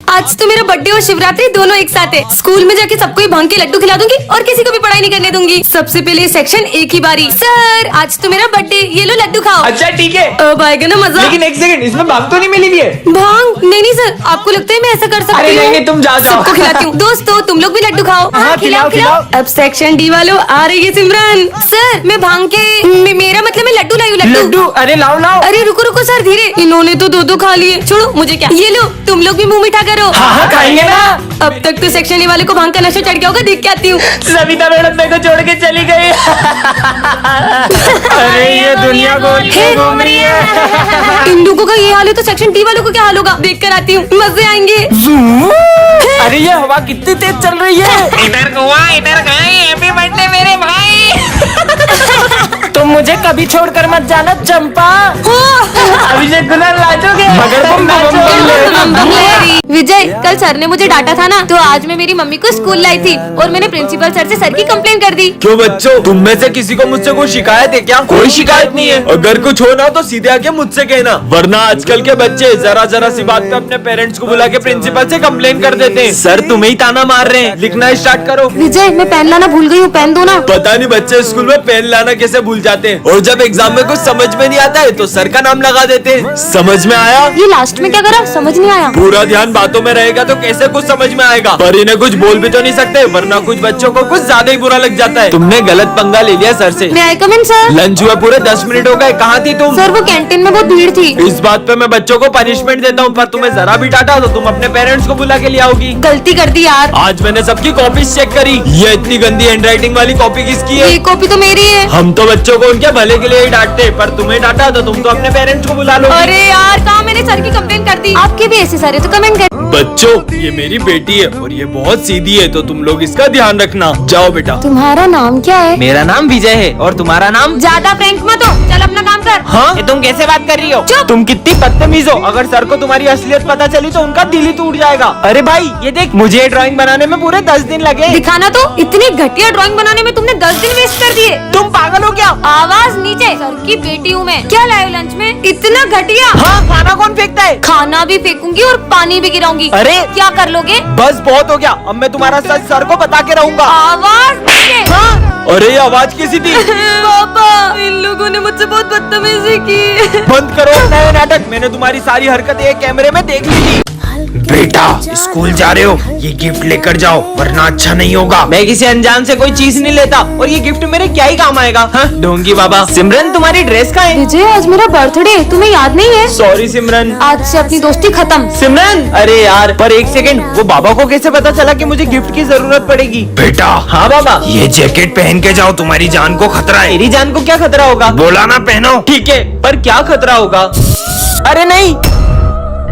आज तो मेरा बर्थडे और शिवरात्रि दोनों एक साथ है। स्कूल में जाके सबको ही भांग के लड्डू खिला दूंगी और किसी को भी पढ़ाई नहीं करने दूंगी। सबसे पहले सेक्शन एक ही बारी। सर आज तो मेरा बर्थडे, ये लो लड्डू खाओ। अच्छा ठीक है, अब आएगा ना मजा। लेकिन एक सेकंड, इसमें भांग तो नहीं मिली हुई है? भांग नहीं सर, आपको लगता है मैं ऐसा कर सकती हूँ? नहीं, तुम जाओ। सबको खिलाती हूँ। दोस्तों तुम लोग भी लड्डू खाओ। हाँ, खिलाओ। अब सेक्शन डी वालों आ रही है सिमरन। सर मैं भांग के मेरा मतलब मैं लड्डू लाई हूँ। लड्डू? अरे लाओ। अरे रुको सर, धीरे। इन्होंने तो दो खा लिए, छोड़ो मुझे क्या। ये लो तुम लोग भी मुंह मीठा करो। हाँ, खाएंगे ना। अब तक तो सेक्शन ए वाले को भांग का नशा चढ़ गया होगा, देख के आती हूँ। सविता मैडम मेरे को छोड़ के चली गई। अरे ये दुनिया गोल के घूम रही है। इन लोगों का ये हाल है तो सेक्शन डी वालों को क्या हाल होगा, देख कर आती हूँ, मजे आएंगे। अरे ये हवा कितनी तेज चल रही है। इधर गोवा इधर गए, हैप्पी बर्थडे मेरे भाई। तुम मुझे कभी छोड़कर मत जाना चंपा। अभिषेक गुलाल नाचोगे? मगर विजय कल सर ने मुझे डांटा था ना, तो आज मैं मेरी मम्मी को स्कूल लाई थी और मैंने प्रिंसिपल सर से सर की कंप्लेन कर दी। क्यों बच्चों, तुम में से किसी को मुझसे कोई शिकायत है क्या? कोई शिकायत नहीं है। अगर कुछ हो ना तो सीधे आके मुझसे कहना, वरना आजकल के बच्चे जरा सी बात पे अपने पेरेंट्स को बुला के प्रिंसिपल से कंप्लेन कर देते हैं। सर तुम्हें ही ताना मार रहे हैं, लिखना स्टार्ट करो। विजय मैं पेन लाना भूल गई हूँ, पेन दो ना। पता नहीं बच्चे स्कूल में पेन लाना कैसे भूल जाते हैं, और जब एग्जाम में कुछ समझ में नहीं आता है तो सर का नाम लगा देते हैं। समझ में आया? ये लास्ट में क्या करा, समझ नहीं आया। पूरा ध्यान बातों में रहेगा तो कैसे कुछ समझ में आएगा, पर इन्हें कुछ बोल भी तो नहीं सकते, वरना कुछ बच्चों को कुछ ज्यादा ही बुरा लग जाता है। तुमने गलत पंगा ले लिया सर से। मैं आई कम इन सर? लंच हुए पूरे 10 मिनट हो गए, कहाँ थी तुम? सर वो कैंटीन में बहुत भीड़ थी। इस बात पे मैं बच्चों को पनिशमेंट देता हूँ, पर तुम्हें जरा भी डांटा तो तुम अपने पेरेंट्स को बुला के ले आओगी। गलती कर दी यार। आज मैंने सबकी कॉपीज चेक करी, ये इतनी गंदी हैंडराइटिंग वाली कॉपी किसकी है? ये कॉपी तो मेरी है। हम तो बच्चों को उनके भले के लिए ही डांटते, पर तुम्हें डांटा तो तुम तो अपने पेरेंट्स को बुला लो। अरे यार कहाँ, मैंने सर की कंप्लेन कर दी। आपके भी ऐसे सारे तो कमेंट कर। बच्चों ये मेरी बेटी है और ये बहुत सीधी है, तो तुम लोग इसका ध्यान रखना। जाओ बेटा। तुम्हारा नाम क्या है? मेरा नाम विजय है, और तुम्हारा नाम? ज्यादा फ्रैंक मत हो, चल अपना काम कर। हाँ, ये तुम कैसे बात कर रही हो? चुप। तुम कितनी बदतमीज हो, अगर सर को तुम्हारी असलियत पता चली तो उनका दिल ही टूट जाएगा। अरे भाई ये देख, मुझे ड्राइंग बनाने में पूरे 10 दिन लगे। दिखाना तो, इतनी घटिया ड्राइंग बनाने में तुमने 10 दिन वेस्ट कर दिए। तुम पागल हो क्या? आवाज नीचे, सर की बेटी हूँ मैं। क्या लाए लंच में, इतना घटिया? हाँ, खाना कौन फेंकता है? खाना भी फेंकूंगी और पानी भी गिराऊंगी। अरे क्या कर लोगे? बस बहुत हो गया, अब मैं तुम्हारा सच सर को बता के रहूंगा। आवाज नीचे। हाँ? अरे ये आवाज कैसी थी? पापा इन लोगों ने मुझसे बहुत बदतमीजी की। बंद करो नए नाटक, मैंने तुम्हारी सारी हरकतें एक कैमरे में देख ली थी। बेटा स्कूल जा रहे हो, ये गिफ्ट लेकर जाओ वरना अच्छा नहीं होगा। मैं किसी अनजान से कोई चीज नहीं लेता, और ये गिफ्ट मेरे क्या ही काम आएगा? हाँ ढोंगी बाबा। सिमरन तुम्हारी ड्रेस कहाँ है? विजय आज मेरा बर्थडे, तुम्हें याद नहीं है? सॉरी सिमरन। आज से अपनी दोस्ती खत्म। सिमरन अरे यार, पर एक सेकंड, वो बाबा को कैसे पता चला कि मुझे गिफ्ट की जरूरत पड़ेगी? बेटा हाँ बाबा। ये जैकेट पहन के जाओ, तुम्हारी जान को खतरा है। मेरी जान को क्या खतरा होगा? बोला ना पहनो। ठीक है, पर क्या खतरा होगा? अरे नहीं।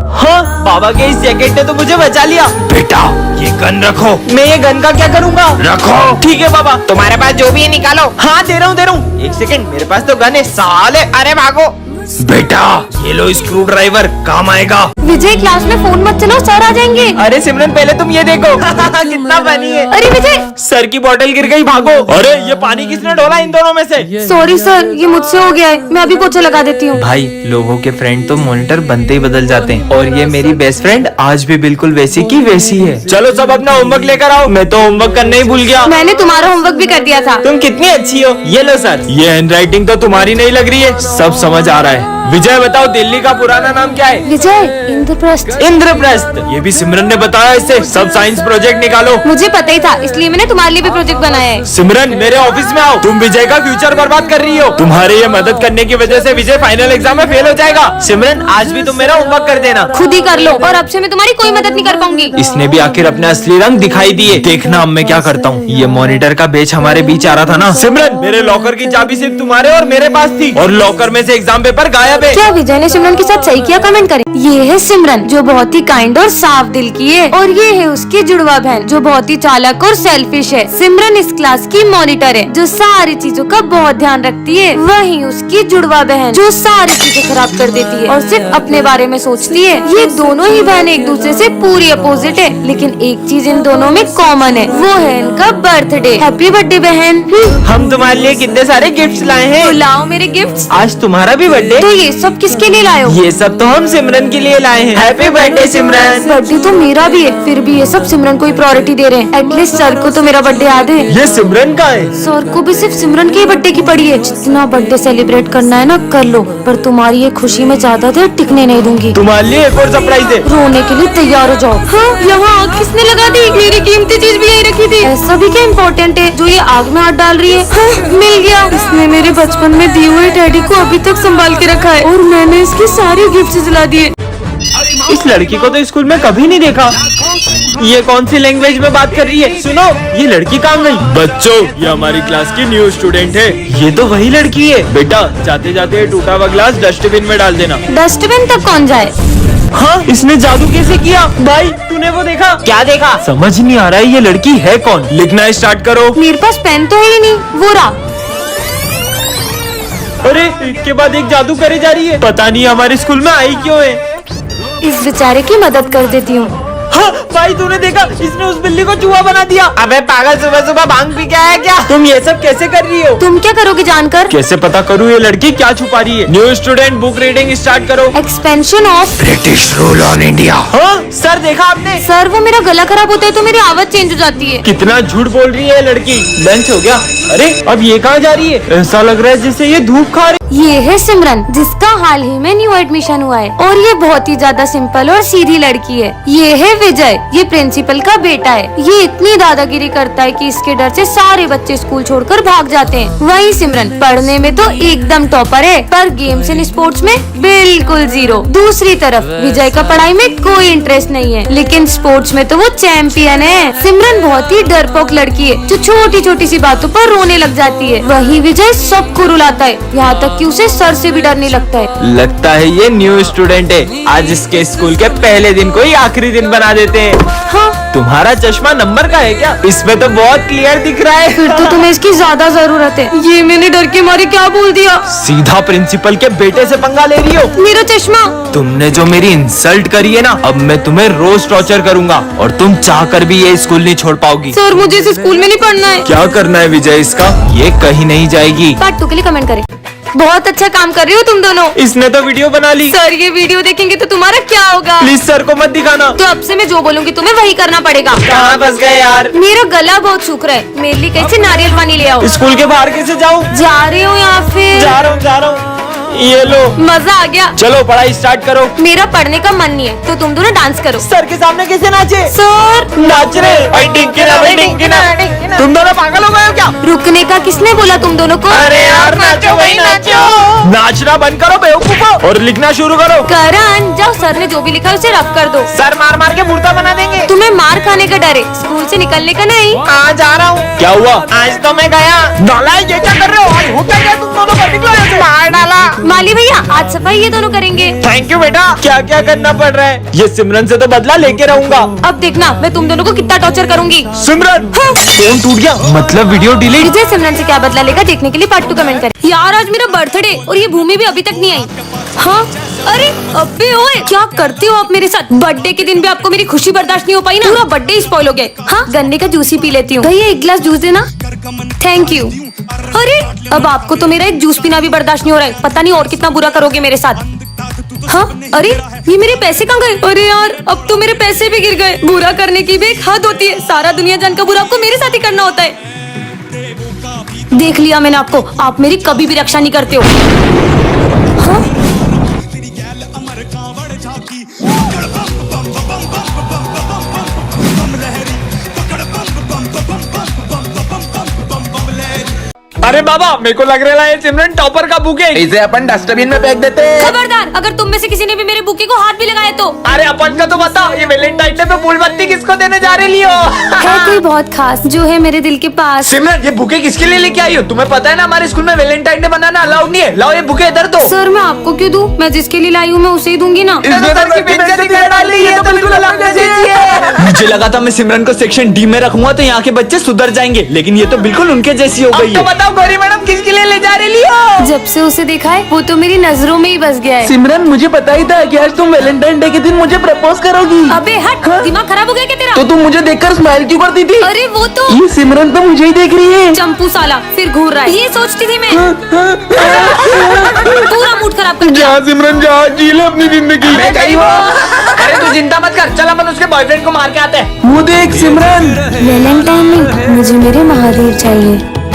हाँ, बाबा के इस जैकेट ने तो मुझे बचा लिया। बेटा ये गन रखो। मैं ये गन का क्या करूँगा? रखो। ठीक है बाबा। तुम्हारे पास जो भी है निकालो। हाँ दे रहा हूँ। एक सेकंड, मेरे पास तो गन है साले। अरे भागो। बेटा ये लो स्क्रू ड्राइवर, काम आएगा। विजय क्लास में फोन मत चलाओ, सर आ जाएंगे। अरे सिमरन पहले तुम ये देखो। कितना पानी है। अरे विजय, सर की बोतल गिर गई, भागो। अरे ये पानी किसने डोला इन दोनों में से? सॉरी सर, ये मुझसे हो गया है, मैं अभी पोछा लगा देती हूँ। भाई लोगों के फ्रेंड तो मॉनिटर बनते ही बदल जाते हैं, और ये मेरी बेस्ट फ्रेंड आज भी बिल्कुल वैसी की वैसी है। चलो सब अपना होमवर्क लेकर आओ। मैं तो होमवर्क करने ही भूल गया। मैंने तुम्हारा होमवर्क भी कर दिया था। तुम कितनी अच्छी हो। ये लो सर। ये हैंडराइटिंग तो तुम्हारी नहीं लग रही है, सब समझ आ रहा है। विजय बताओ दिल्ली का पुराना नाम क्या है? विजय इंद्रप्रस्थ। इंद्रप्रस्थ। ये भी सिमरन ने बताया, इससे सब साइंस प्रोजेक्ट निकालो। मुझे पता ही था, इसलिए मैंने तुम्हारे लिए भी प्रोजेक्ट बनाया है। सिमरन मेरे ऑफिस में आओ, तुम विजय का फ्यूचर बर्बाद कर रही हो। तुम्हारे ये मदद करने की वजह से विजय फाइनल एग्जाम में फेल हो जाएगा। सिमरन आज भी तुम मेरा होमवर्क कर देना। खुद ही कर लो, और अब से मैं तुम्हारी कोई मदद नहीं कर पाऊंगी। इसने भी आखिर अपने असली रंग दिखाई दिए। देखना अब मैं क्या करता हूँ। ये मॉनिटर का बेच हमारे बीच आ रहा था ना। सिमरन मेरे लॉकर की चाबी सिर्फ तुम्हारे और मेरे पास थी, और लॉकर में से एग्जाम पेपर गायब है। क्या विजय ने सिमरन के साथ सही किया? कमेंट करें। ये है सिमरन जो बहुत ही काइंड और साफ दिल की है, और ये है उसकी जुड़वा बहन जो बहुत ही चालाक और सेल्फिश है। सिमरन इस क्लास की मॉनिटर है जो सारी चीजों का बहुत ध्यान रखती है। वहीं उसकी जुड़वा बहन जो सारी चीजें खराब कर देती है और सिर्फ अपने बारे में सोचती है। ये दोनों ही बहन एक दूसरे से पूरी अपोजिट है, लेकिन एक चीज इन दोनों में कॉमन है, वो है इनका बर्थडे। हैप्पी बर्थडे बहन। हम तुम्हारे लिए कितने सारे गिफ्ट्स लाए हैं। तो लाओ मेरे गिफ्ट्स। आज तुम्हारा भी बर्थडे बर्थडे। तो ये सब किसके लिए लाए हो? ये सब तो हम सिमरन के लिए लाए हैं। हैप्पी बर्थडे सिमरन। बर्थडे तो मेरा भी है, फिर भी ये सब सिमरन को ही प्रायोरिटी दे रहे हैं। एटलीस्ट सर को तो मेरा बर्थडे याद है। ये सिमरन का है। सर को भी सिर्फ सिमरन के ही बर्थडे की पड़ी है। जितना बर्थडे सेलिब्रेट करना है ना कर लो, पर तुम्हारी ये खुशी में ज्यादा देर टिकने नहीं दूंगी। तुम्हारे लिए एक और सरप्राइज है। रोने के लिए तैयार हो जाओ। हाँ, यहाँ आग किसने लगा दी? मेरी कीमती चीज भी यही रखी थी। ऐसा भी क्या इम्पोर्टेंट है जो ये आग में हाथ डाल रही है? हाँ, मिल गया। इसने मेरे बचपन में दिए हुए टेडी को अभी तक संभाल के रखा है और मैंने इसकी सारी गिफ्ट जला दिए। इस लड़की को तो स्कूल में कभी नहीं देखा। ये कौन सी लैंग्वेज में बात कर रही है? सुनो, ये लड़की कहाँ गई? बच्चों, ये हमारी क्लास की न्यू स्टूडेंट है। ये तो वही लड़की है। बेटा, जाते जाते टूटा हुआ ग्लास डस्टबिन में डाल देना। डस्टबिन तक कौन जाए? हाँ, इसने जादू कैसे किया? भाई, तूने वो देखा? क्या देखा? समझ नहीं आ रहा है ये लड़की है कौन। लिखना स्टार्ट करो। मेरे पास पेन तो है ही नहीं। वो रहा। अरे, एक के बाद एक जादू करे जा रही है। पता नहीं हमारे स्कूल में आई क्यों है। इस बेचारे की मदद कर देती हूँ। हाँ, भाई तूने देखा? इसने उस बिल्ली को चूहा बना दिया। अबे पागल, सुबह सुबह भांग पी के आया क्या? तुम ये सब कैसे कर रही हो? तुम क्या करोगे जानकर? कैसे पता करूँ ये लड़की क्या छुपा रही है? New student, book reading start करो। Expansion of. British rule on India. हाँ, सर देखा आपने? सर, वो मेरा गला खराब होता है तो मेरी आवाज चेंज हो जाती है। कितना झूठ बोल रही है लड़की। लंच हो गया? अरे, अब ये कहाँ जा रही है? ऐसा लग रहा है जैसे ये धूप खा रही। ये है सिमरन, जिसका हाल ही में न्यू एडमिशन हुआ है और ये बहुत ही ज्यादा सिंपल और सीधी लड़की है। ये है विजय, ये प्रिंसिपल का बेटा है। ये इतनी दादागिरी करता है कि इसके डर से सारे बच्चे स्कूल छोड़कर भाग जाते हैं। वही सिमरन पढ़ने में तो एकदम टॉपर है, पर गेम्स एंड स्पोर्ट्स में बिल्कुल जीरो। दूसरी तरफ विजय का पढ़ाई में कोई इंटरेस्ट नहीं है, लेकिन स्पोर्ट्स में तो वो चैंपियन है। सिमरन बहुत ही डरपोक लड़की है जो छोटी छोटी सी बातों पर रोने लग जाती है। वही विजय सबको रुलाता है, यहाँ तक कि उसे सर से भी डर नहीं लगता है। लगता है ये न्यू स्टूडेंट है। आज इसके स्कूल के पहले दिन को ही आखिरी दिन बना देते हैं। हाँ, तुम्हारा चश्मा नंबर का है क्या? इसमें तो बहुत क्लियर दिख रहा है। फिर तो तुम्हें इसकी ज्यादा जरूरत है। ये मैंने डर के मारे क्या बोल दिया? सीधा प्रिंसिपल के बेटे से पंगा ले रही हो। मेरा चश्मा। तुमने जो मेरी इंसल्ट करी है ना, अब मैं तुम्हें रोज टॉर्चर करूंगा और तुम चाहकर भी ये स्कूल नहीं छोड़ पाओगी। सर, मुझे इस स्कूल में नहीं पढ़ना है। क्या करना है विजय इसका? ये कहीं नहीं जाएगी। पार्ट 2 के लिए कमेंट करें। बहुत अच्छा काम कर रही हो तुम दोनों। इसने तो वीडियो बना ली। सर, ये वीडियो देखेंगे तो तुम्हारा क्या होगा? प्लीज सर को मत दिखाना। तो अब से मैं जो बोलूंगी तुम्हें वही करना पड़ेगा। कहाँ फंस गए यार? मेरा गला बहुत सूख रहा है, मेरे लिए कैसे नारियल पानी ले आओ। स्कूल के बाहर कैसे जाऊँ? जा रही हूँ या फिर जा रहा हूँ। ये लो। मजा आ गया। चलो पढ़ाई स्टार्ट करो। मेरा पढ़ने का मन नहीं है तो तुम दोनों डांस करो। सर के सामने कैसे नाचे? सर, नाच रहे। भाई टिंकिना। तुम दोनों पागल हो गए हो क्या? रुकने का किसने बोला तुम दोनों को? अरे यार, नाचो भाई नाचो। नाचना बंद करो बेवकूफो और लिखना शुरू करो। करण, जाओ, सर ने जो भी लिखा है उसे रफ कर दो। सर मार मार के मुर्दा बना देंगे। तुम्हें मार खाने का डर है, स्कूल से निकलने का नहीं। आज जा रहा हूँ। क्या हुआ? आज तो मैं गया। नालायक, ये क्या कर रहे हो? आज होता क्या तुम दोनों का? निकलो यहाँ से। मार डाला। माली भैया, आज सफाई ये दोनों करेंगे। थैंक यू बेटा। क्या क्या करना पड़ रहा है? ये सिमरन से तो बदला लेके रहूंगा। अब देखना मैं तुम दोनों को कितना टॉर्चर करूंगी। सिमरन, फोन टूट गया। मतलब वीडियो डिलीट। विजय सिमरन से क्या बदला लेगा देखने के लिए पार्ट 2 कमेंट करें। यार, आज मेरा बर्थडे और ये भूमि भी अभी तक नहीं आई। हाँ, अरे अबे ओए, क्या करते हो आप मेरे साथ? बर्थडे के दिन भी आपको मेरी खुशी बर्दाश्त नहीं हो पाई ना? पूरा बर्थडे स्पॉइल हो गया। हाँ, गन्ने का जूस ही पी लेती हूँ। भैया, एक गिलास जूस देना। Thank you. अरे, अब आपको तो मेरा एक जूस पीना भी बर्दाश्त नहीं हो रहा है। पता नहीं और कितना बुरा करोगे मेरे साथ। हाँ, अरे ये मेरे पैसे कहाँ गए? अरे यार, अब तो मेरे पैसे भी गिर गए। बुरा करने की भी एक हद होती है। सारा दुनिया जान का बुरा आपको मेरे साथ ही करना होता है। देख लिया मैंने आपको, आप मेरी कभी भी रक्षा नहीं करते हो। हाँ? अरे बाबा, मेरे को लग रहा है सिमरन टॉपर का बुक है। इसे अपन डस्टबिन में फेंक देते हैं। खबरदार, अगर तुम में से किसी ने भी मेरे बुके को हाथ भी लगाया तो। अरे अपन का तो बता, ये वैलेंटाइन डे पे फूल बत्ती किसको देने जा रही हो? है कोई बहुत खास जो है मेरे दिल के पास। सिमरन, ये बुके किसके लिए लेके आई हो? तुम्हें पता है ना हमारे स्कूल में वैलेंटाइन डे बनाना अलाउड नहीं है। लाओ ये बुके इधर दो। सर, मैं आपको क्यों दूं? मैं जिसके लिए लाई हूँ मैं उसे ही दूंगी ना। इसने तो सर की बेइज्जती कर डाली है, तो बिल्कुल अलग चाहिए। मुझे लगा था मैं सिमरन को सेक्शन डी में रखूंगा तो यहाँ के बच्चे सुधर जाएंगे, लेकिन ये तो बिल्कुल उनके जैसी हो गई है। तो बताओ गौरी मैडम किसके लिए ले जा रही हो? जब से उसे देखा है वो तो मेरी नजरों में ही बस गया है। सिमरन मुझे पता ही था कि आज तुम वैलेंटाइन डे के दिन मुझे प्रपोज करोगी। अबे हट, दिमाग खराब हो गया क्या तेरा? तो तुम मुझे देखकर स्माइल क्यों करती थी? अरे वो तो ये सिमरन तो मुझे ही देख रही है। चंपू साला फिर घूर रहा है, ये सोचती थी मैं। पूरा मूड खराब कर दिया। जा सिमरन जा, जी ले अपनी जिंदगी। अबे गई वो। अरे तू चिंता मत कर, चल अपन उसके बॉयफ्रेंड को मार के आते हैं। वो देख सिमरन। वैलेंटाइन नहीं, मुझे मेरे महादेव चाहिए।